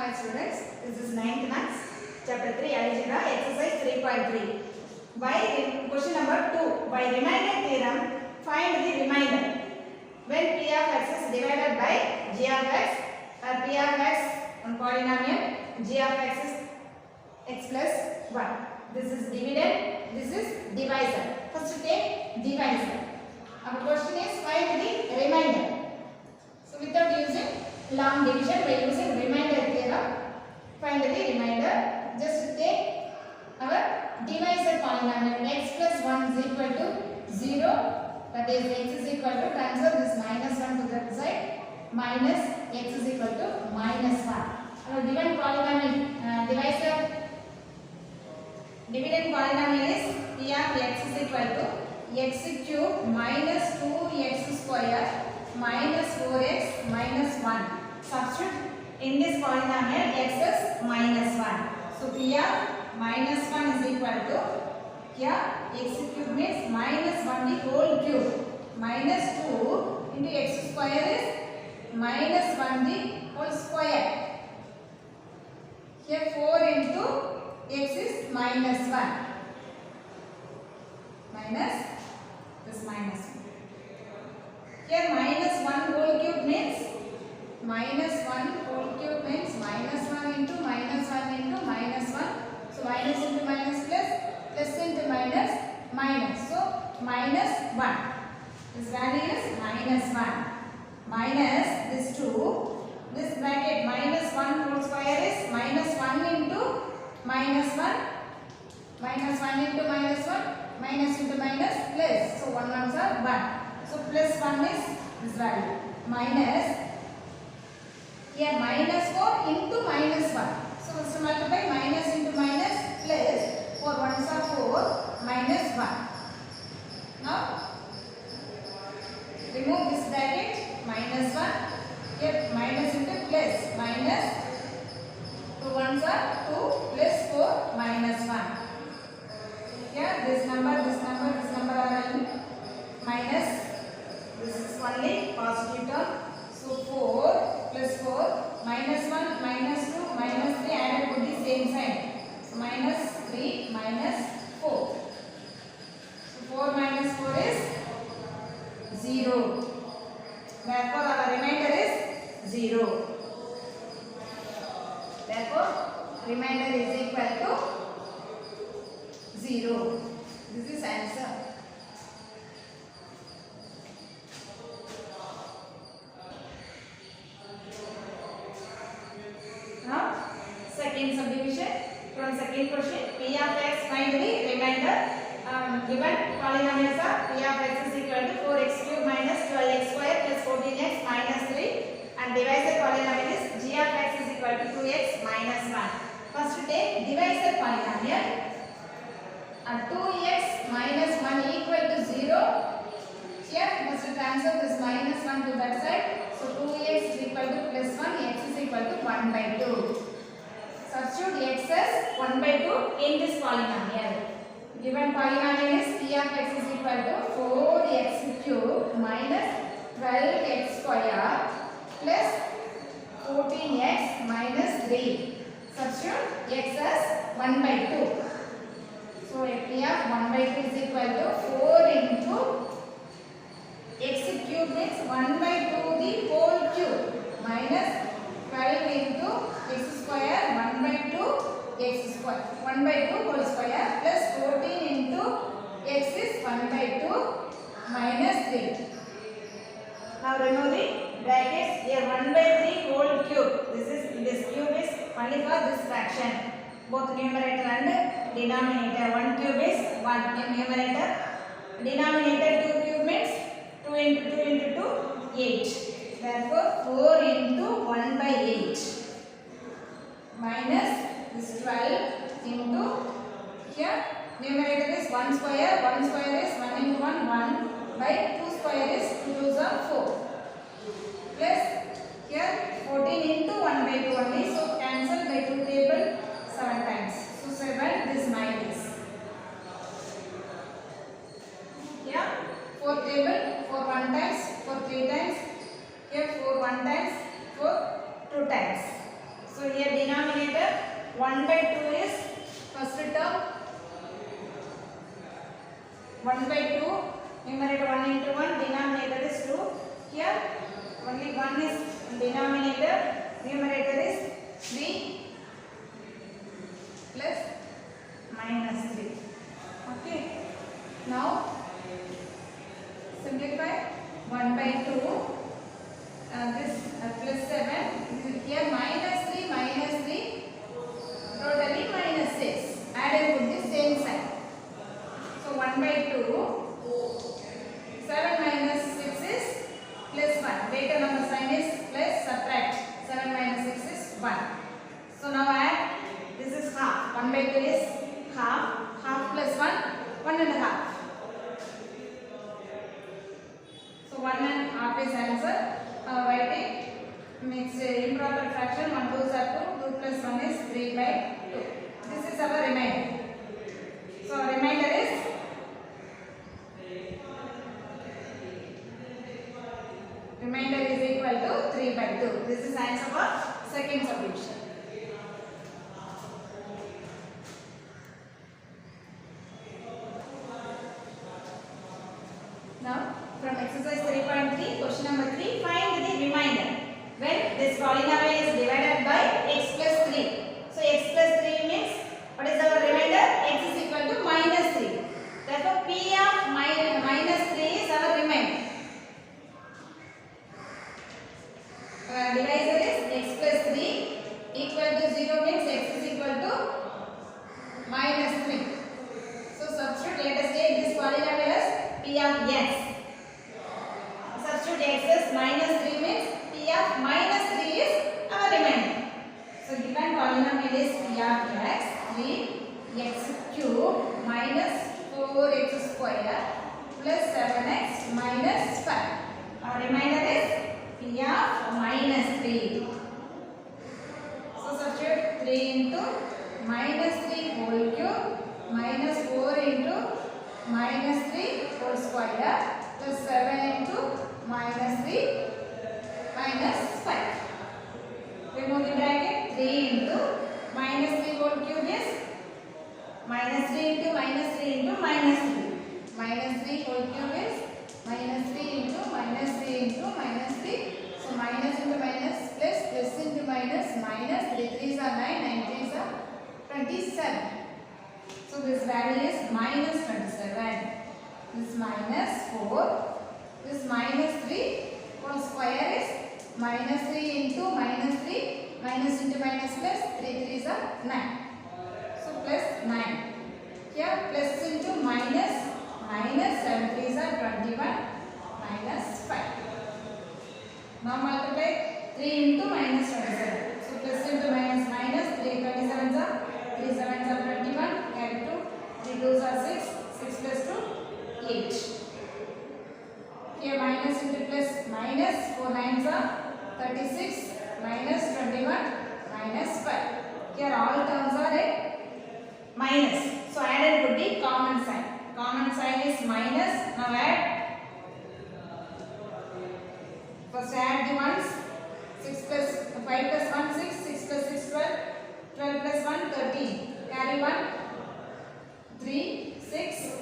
Hi students, this is 9th Maths, Chapter 3, Algebra, Exercise 3.3. Question number 2. By remainder theorem, find the remainder. When P of x is divided by G of x, or P of x on polynomial, G of x is x plus 1. This is dividend, this is divisor. First take divisor. Our question is find the remainder. So without using long division, by using remainder theorem, find the remainder. Just take our divisor polynomial x plus 1 is equal to 0. That is x is equal to, transfer this minus 1 to that side, minus x is equal to minus 1. Our given polynomial dividend polynomial is P of x is equal to x cube minus 2x square minus 4x minus 1. Substitute in this polynomial x is minus 1. So P of minus 1 is equal to, here x cube means minus 1 the whole cube, minus 2 into x square is minus 1 the whole square. Here 4 into x is minus 1, minus this minus 1. Here minus 1 whole cube means minus 1 whole cube means minus 1 into minus 1 into minus 1. So minus into minus plus, plus into minus minus. So minus 1. This value is minus 1. Minus this 2. This bracket minus 1 whole square is minus 1 into minus 1. Minus 1 into minus 1. Minus into minus plus. So 1 ones are 1. So plus 1 is this value. Minus, here minus 4 into minus 1. So first multiply minus into minus plus 4 ones are 4 minus 1. Now remove this bracket, minus 1. Here minus into plus, minus 2 ones are 2 plus 4 minus 1. Here this number are in minus. This is only positive term. So 4 plus 4 minus 1 minus 2 minus 3 added to the same sign. So minus 3 minus 4. So 4 minus 4 is 0. Therefore our remainder is 0. Therefore remainder is equal to 0. This is answer. Now, second subdivision from second question. P of x find the remainder. Given polynomials are P of x is equal to 4x cube minus 12x square plus 14x minus 3, and divisor polynomial is g of x is equal to 2x minus 1. First take divisor polynomial. 2x minus 1 equal to 0. Here must transfer this minus 1 to that side. So 2x is equal to plus 1, x is equal to 1 by 2. Substitute x as 1 by 2 in this polynomial. Given polynomial is P of x is equal to 4x cube minus 12x square plus 14x minus 3. Substitute x as 1 by 2. So P of 1 by 2 is equal to 4 into x cube means 1 by 2 the whole cube minus 12 into x square 1 by 2 x square 1 by 2 whole square plus 14 into x is 1 by 2 minus 3. Now remove the brackets. Here 1 by 3 whole cube. This cube is only for this fraction. Both numerator and denominator. 1 cube is 1 in numerator. Denominator 2 cube means 2 into 2 into 2, 8. Therefore, 4 into 1 by 8 minus this 12 into, here numerator is 1 square is 1 into 1, 1 by 2 square is 2 2s are 4. Plus here 14 into 1 by 2 only, so cancel by 2 table 7 times. So 7 this minus. Here 4 table 4 1 times, 4 3 times, here 4 1 times, 4 2 times. So here denominator 1 by 2 is first term 1 by 2, numerator 1 into 1, denominator is 2. Here only 1 is denominator, numerator is 3 plus minus 3. Okay. Now simplify 1 by 2. This plus 7. Here minus 3, totally minus 6. Add and put the same sign. So 1 by 2. 7 minus 6 is plus 1. Greater number sign is plus, subtract. 7 minus 6 is 1. So now add. This is half. 1 by 2 is half. Half plus 1, 1 and a half. So 1 and half is answer. Writing makes improper fraction. 1 2s are 2. 2 plus 1 is 3 by 2. This is our remainder. So remainder is equal to 3 by 2. This is answer for second solution. Now from exercise 3.3, question number 3, find the remainder when this polynomial is divided by x plus 3. So x plus 3 means what is our remainder? X is equal to minus 3. Therefore p of minus 3 is our remainder. Divisor is x plus 3 equal to 0 means x is equal to minus 3. So substitute, let us take this polynomial as p of x. Substitute x as minus 3 means p of minus 3 is our remainder. So given polynomial is p of x, 3x cube minus 4x square plus 7x minus 5. Our remainder is p of minus 3. So substitute 3 into minus 3 whole cube minus 4 into minus 3 whole square plus 7 into minus 3 minus 5. Remove the bracket. 3 into minus 3 whole cube is minus 3 into minus 3 into minus 3. Minus 3 whole cube is minus 3 into minus 3 into minus 3. So minus into minus plus, plus into minus, minus 3 3s are 9, 9 3s are 27. So this value is minus 27. This minus 4. This minus 3 whole square is minus 3 into minus 3, minus into minus plus, 3 3s are 9. So plus 9. Here plus into minus, minus 7 3s are 21, minus 5. Now multiply 3 into minus 27. So plus into minus, minus 3 27s are 3 7s are 21. Carry 2. 3 2s are 6. 6 plus 2 8. Here minus into plus, minus 4 9s are 36 minus 21 minus 5. Here all terms are at minus. So add and put the common sign. Common sign is minus. Now add. First add the ones. 6 plus 5 plus 1 6. 6 plus 6 12. 12 plus 1 13. Carry 1 3 6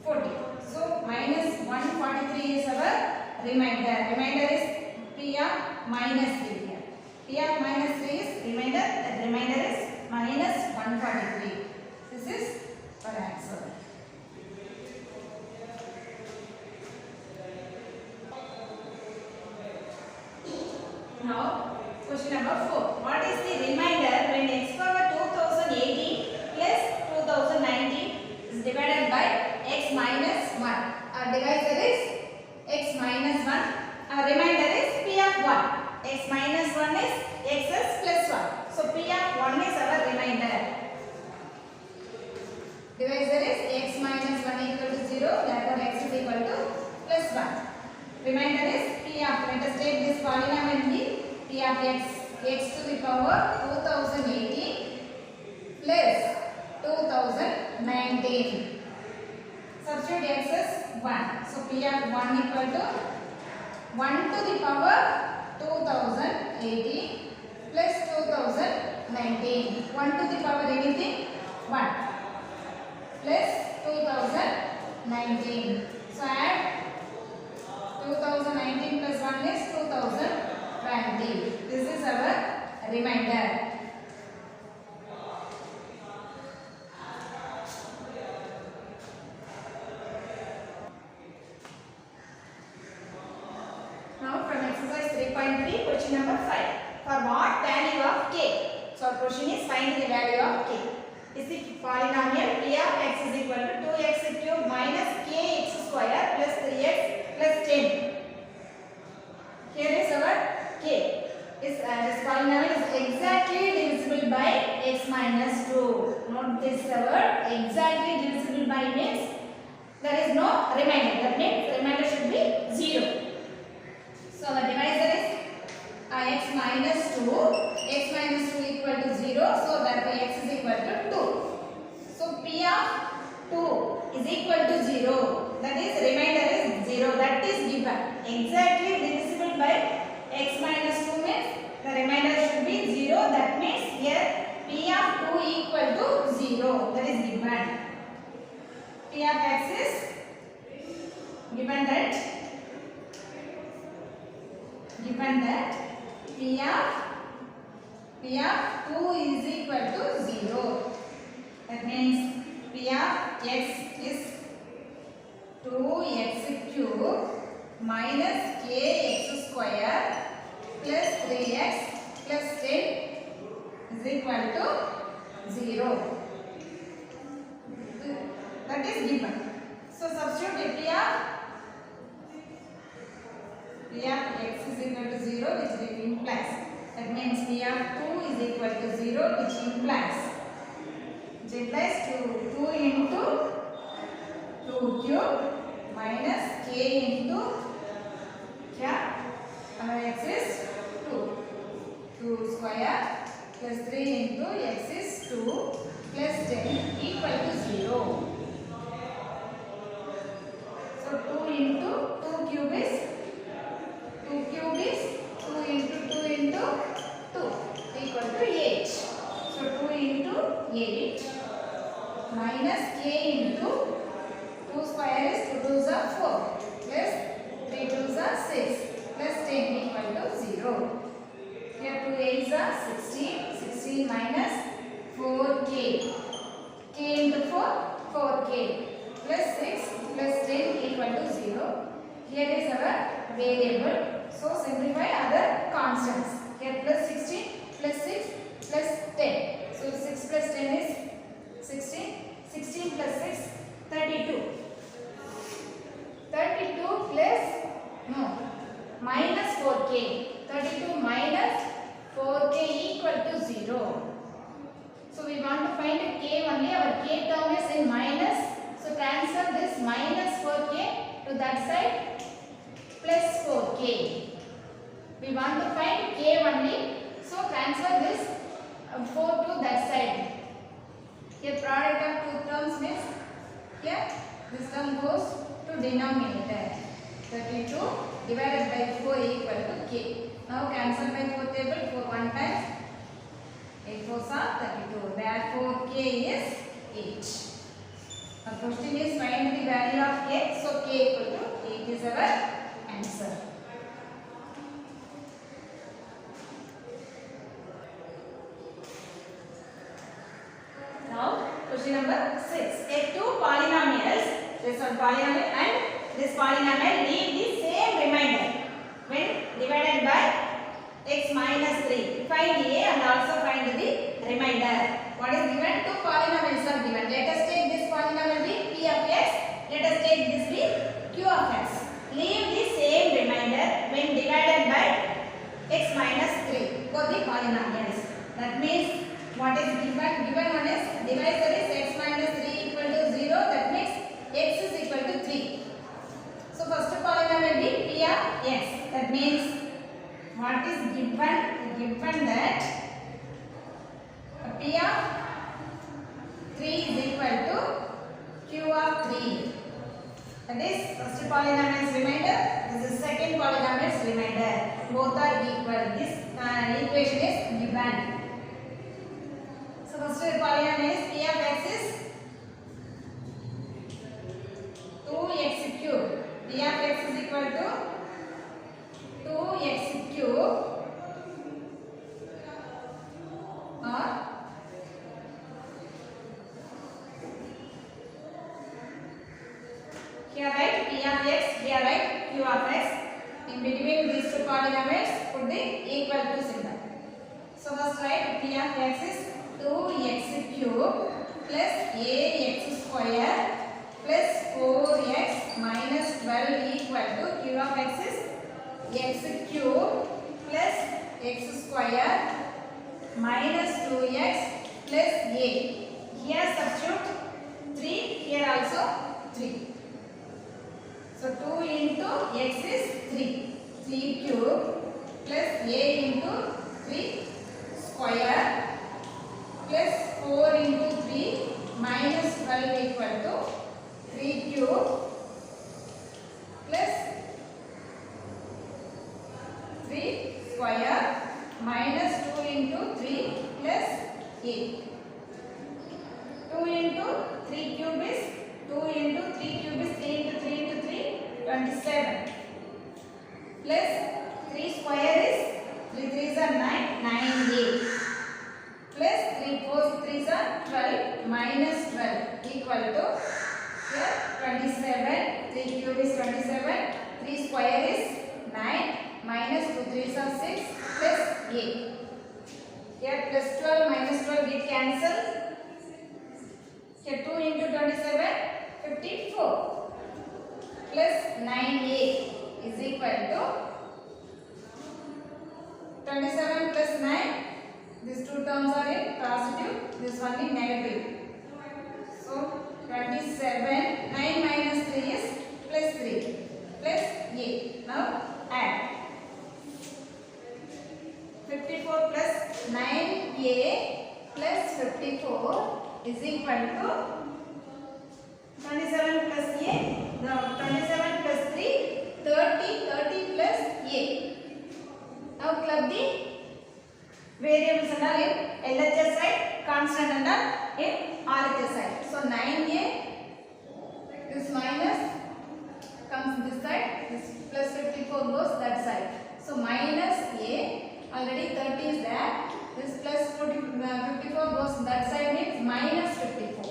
40. So minus 143 is our remainder. Remainder is p of minus 3 here. P of minus 3 is remainder. That remainder is minus 143. This is our answer. Now question number 4. What is the remainder when x power 2080 plus 2090 is divided by x minus 1? Our divisor is x minus 1. Our remainder is p of 1. X minus 1 is xs plus 1. So p of 1 is our remainder. Divisor is x minus 1 equal to 0. Therefore x is equal to plus 1. Remainder is p of, let us take this polynomial p of x to the power 2080 plus 2019. Substitute x as 1. So p of 1 equal to 1 to the power 2080 plus 2019. 1 to the power anything? 1 plus 2019. So add 2019 plus 1 is 2020. This is our remainder. Now from exercise 3.3, question number 5. For what value of k? So our question is find the value of k. Is it polynomial p of x is equal to 2x cube minus kx square plus 3x plus 10. Here is our k. This polynomial is exactly divisible by x minus 2. Note this word, exactly divisible by means there is no remainder. That means remainder should be 0. So the divisor is x minus 2. X minus 2 equal to 0. So therefore x is equal to 2. So p of 2 is equal to 0. That is remainder is 0. That is given. Exactly divisible by x minus 2 means the remainder should be 0. That means here p of 2 equal to 0. That is given. P of x is given that p of 2 is equal to 0. That means p of x is 2x cube minus kx square plus 3x plus 10 is equal to 0. That is given. So substitute p of x is equal to 0, which implies, that means p of 2 is equal to 0, which implies 2 into 2 cube minus k into x is 2 square plus 3 into x is 2 plus 10 equal to 0. So 2 into 2 cube is 2 into 2 into 2 equal to 8. So 2 into 8 minus k into 2 square is 2 2s are 4 plus 3 2s are 6 plus 10 equal to 0. Here 2 8s are 16. 16 minus 4k. K into 4, 4k plus 6 plus 10 equal to 0. Here is our variable. So simplify other constants. Here plus 16 plus 6 plus 10. So 6 plus 10 is 16. 16 plus 6, 32. 32 plus, no, minus 4k. 32 minus 4k equal to 0. So we want to find k only. Our k term is in minus. So transfer this minus 4k to that side plus 4k. We want to find k only. So transfer this 4 to that side. Here product of two terms means here this term goes to denominator. 32 divided by 4 equal to k. Now cancel by 4 table. 4 1 times. 8 4s are 32. Therefore k is 8. Our question is find the value of k. So k equal to 8 is our answer. Now question number 6. Take two polynomials. This one polynomial and this polynomial leave the same remainder when divided by x minus 3. Find a and also find the remainder. What is given? Two polynomials are given. Let us take this polynomial be p of x. Let us take this be q of x. Leave the same remainder when divided by x minus 3 for the polynomials. That means what is given? Given one is divisor is x minus 3 equal to 0. That means x is equal to 3. So first polynomial be p of x. That means what is given? Given that p of 3 is equal to q of 3. That is first polynomial's remainder. This is second polynomial's remainder. Both are equal. This equation is given. So first polynomial is p of x is 2x cube. P of x is equal to 2x cube or here write p of x, here write q of x. In between these two polynomials, put the equal to symbol. So first write p of x is 2x cube plus ax square plus 4x minus 12 equal to q of x is x cube plus x square minus 2x plus a. Here substitute 3, here also 3. So 2 into x is 3. 3 cube plus a into 3 square plus 4 into 3 minus 12 equal to 3 cube plus 3 square minus 2 into 3 plus 8. 2 into 3 cube is 2 into 3 cube is 3 into 3 into 3 27 plus 3 square is 3 3s are 9 9a plus 3 4s 3s are 12 minus 12 equal to here 27. 3 cube is 27, 3 square is 9 minus 2 3s are 6 plus 8. Here plus 12 minus 12 get cancelled. Here 2 into 27 54 plus 9a is equal to 27 plus 9. These two terms are in positive, this one in negative. So 27, 9 minus 3 is plus 3 plus 8. Now add 54 plus 9a plus 54 is equal to 27 plus a, the 27 plus 3, 30, 30 plus a. Now club the variables and all in LHS side, constant and all in RHS side. So 9a, this minus comes this side, this plus 54 goes that side. So minus a, already 30 is there, this plus 54 goes that side means minus 54.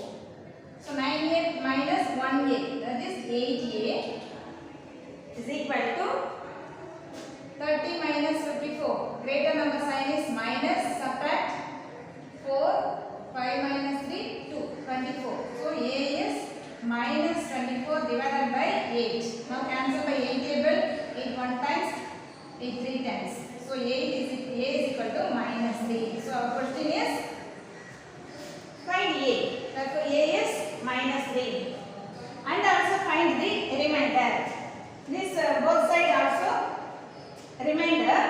So 9a minus 1a, that is 8a is equal to 30 minus 54. Greater number sign is minus, subtract 4, 5 minus 3, 2, 24. So a is minus 24 divided by 8. Now cancel by 8 table, 8 1 times, 8 3 times. So a is equal to minus 3. So our question is find a. Therefore a is minus 3. And also find the remainder. This both side also remainder.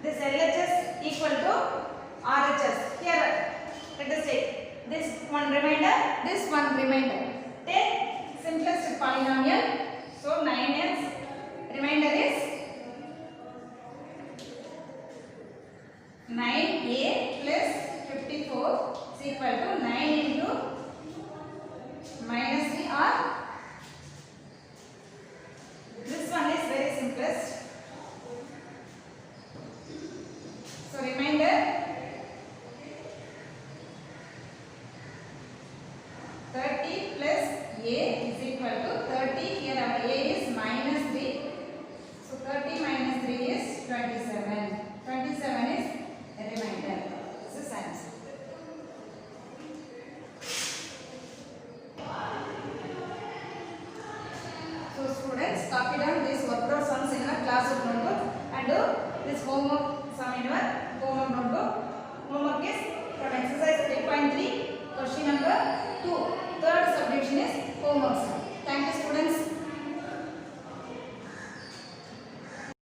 This LHS equal to RHS. Here let us take this one remainder, this one remainder. Take simplest polynomial. So 9s remainder is 9a plus 54 is equal to 9 into minus 3 or this one is very simplest. So remainder 30 plus a is equal to 30. Here our a is minus 3. So 30 minus 3 is 27. 27 is the remainder. This is answer. So students, copy down these worked out sums in a classroom notebook and do this homework